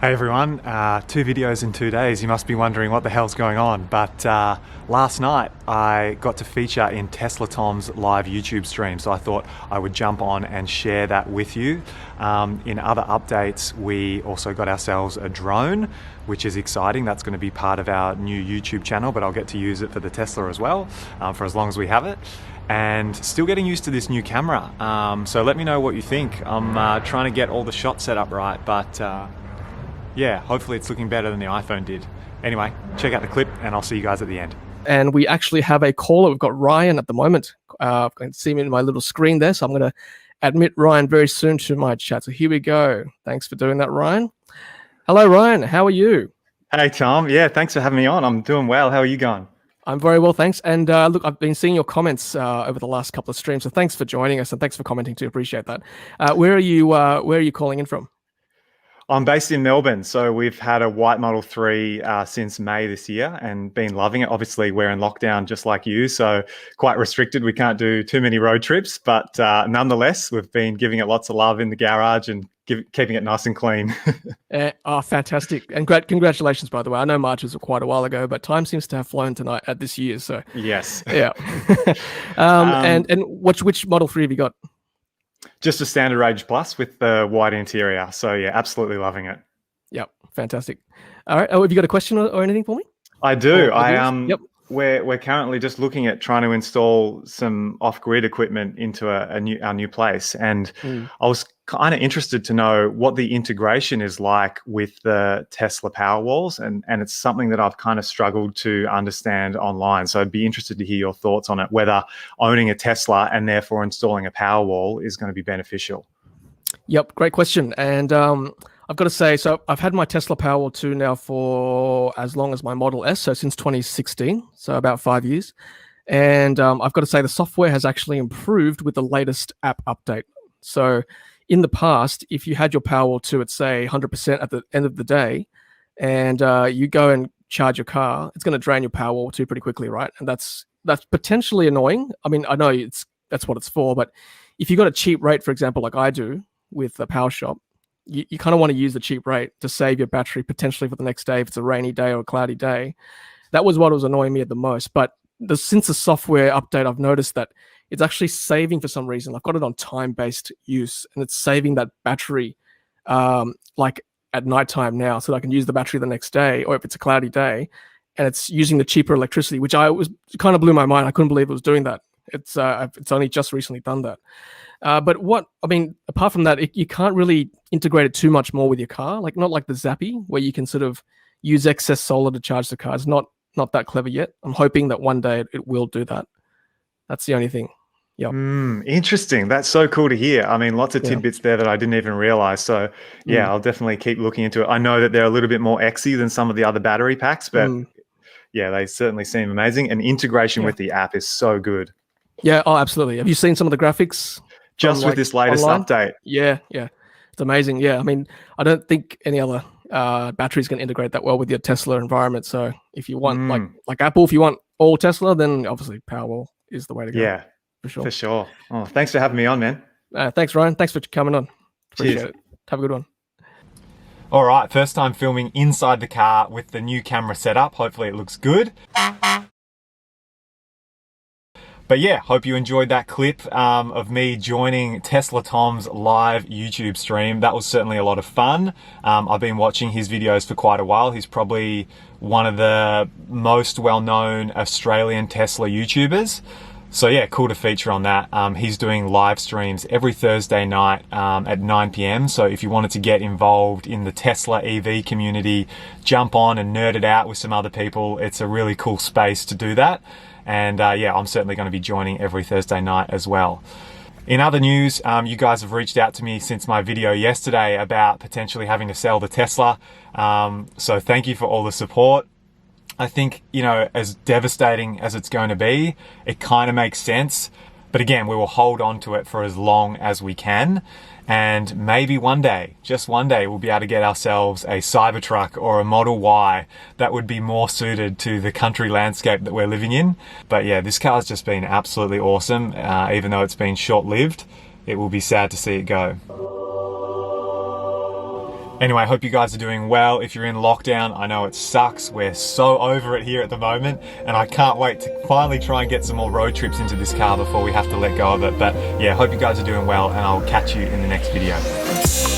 Hey everyone, 2 videos in 2 days. You must be wondering what the hell's going on. But last night I got to feature in Tesla Tom's live YouTube stream. So I thought I would jump on and share that with you. In other updates, we also got ourselves a drone, which is exciting. That's going to be part of our new YouTube channel, but I'll get to use it for the Tesla as well, for as long as we have it. And still getting used to this new camera. So let me know what you think. I'm trying to get all the shots set up right, but yeah, hopefully it's looking better than the iPhone did. Anyway, check out the clip and I'll see you guys at the end. And we actually have a caller. We've got Ryan at the moment. I can see him in my little screen there. So I'm going to admit Ryan very soon to my chat. So here we go. Thanks for doing that, Ryan. Hello, Ryan. How are you? Hey, Tom. Yeah, thanks for having me on. I'm doing well. How are you going? I'm very well, thanks. And look, I've been seeing your comments over the last couple of streams. So thanks for joining us and thanks for commenting too. Appreciate that. Where are you calling in from? I'm based in Melbourne, so we've had a white Model 3 since May this year and been loving it. Obviously, we're in lockdown just like you, so quite restricted. We can't do too many road trips, but nonetheless, we've been giving it lots of love in the garage and keeping it nice and clean. Fantastic. And congratulations, by the way. I know March was quite a while ago, but time seems to have flown tonight at this year. So yes. Yeah. And which Model 3 have you got? Just a standard Range Plus with the white interior. So yeah, absolutely loving it. Yep, fantastic. All right. Oh, have you got a question or anything for me? I do. Yep. We're currently just looking at trying to install some off-grid equipment into our new place, and I was kind of interested to know what the integration is like with the Tesla Powerwalls, and it's something that I've kind of struggled to understand online. So I'd be interested to hear your thoughts on it, whether owning a Tesla and therefore installing a Powerwall is going to be beneficial. Yep, great question. And I've got to say, so I've had my Tesla Powerwall 2 now for as long as my Model S, so since 2016, so about 5 years. And I've got to say the software has actually improved with the latest app update. So in the past, if you had your Powerwall 2 at say 100% at the end of the day, and you go and charge your car, it's going to drain your Powerwall 2 pretty quickly, right? And that's potentially annoying. I mean, I know that's what it's for, but if you got a cheap rate, for example, like I do with the Power Shop, you kind of want to use the cheap rate to save your battery potentially for the next day if it's a rainy day or a cloudy day. That was what was annoying me at the most. But since the software update, I've noticed that it's actually saving for some reason. I've got it on time-based use, and it's saving that battery like at nighttime now, so that I can use the battery the next day, or if it's a cloudy day, and it's using the cheaper electricity, which it kind of blew my mind. I couldn't believe it was doing that. It's only just recently done that. But apart from that, you can't really integrate it too much more with your car. Like not like the Zappi, where you can sort of use excess solar to charge the car. It's not that clever yet. I'm hoping that one day it will do that. That's the only thing. Yeah. Interesting. That's so cool to hear. I mean, lots of tidbits there that I didn't even realize. So yeah, I'll definitely keep looking into it. I know that they're a little bit more XY than some of the other battery packs, but yeah, they certainly seem amazing. And integration with the app is so good. Yeah. Oh, absolutely. Have you seen some of the graphics? Just with this latest update. Yeah. It's amazing. Yeah. I mean, I don't think any other batteries can integrate that well with your Tesla environment. So if you want, like Apple, if you want all Tesla, then obviously Powerwall is the way to go. Yeah, for sure. Oh, thanks for having me on, man. Thanks, Ryan. Thanks for coming on. Appreciate it. Have a good one. All right, first time filming inside the car with the new camera setup. Hopefully it looks good. But yeah, hope you enjoyed that clip of me joining Tesla Tom's live YouTube stream. That was certainly a lot of fun. I've been watching his videos for quite a while. He's probably one of the most well-known Australian Tesla YouTubers. So yeah, cool to feature on that. He's doing live streams every Thursday night at 9 p.m. So if you wanted to get involved in the Tesla EV community, jump on and nerd it out with some other people. It's a really cool space to do that. And yeah, I'm certainly going to be joining every Thursday night as well. In other news, you guys have reached out to me since my video yesterday about potentially having to sell the Tesla. So thank you for all the support. I think, as devastating as it's going to be, it kind of makes sense. But again, we will hold on to it for as long as we can. And maybe one day, just one day, we'll be able to get ourselves a Cybertruck or a Model Y that would be more suited to the country landscape that we're living in. But yeah, this car's just been absolutely awesome. Even though it's been short-lived, it will be sad to see it go. Anyway, I hope you guys are doing well. If you're in lockdown, I know it sucks. We're so over it here at the moment, and I can't wait to finally try and get some more road trips into this car before we have to let go of it. But yeah, hope you guys are doing well, and I'll catch you in the next video.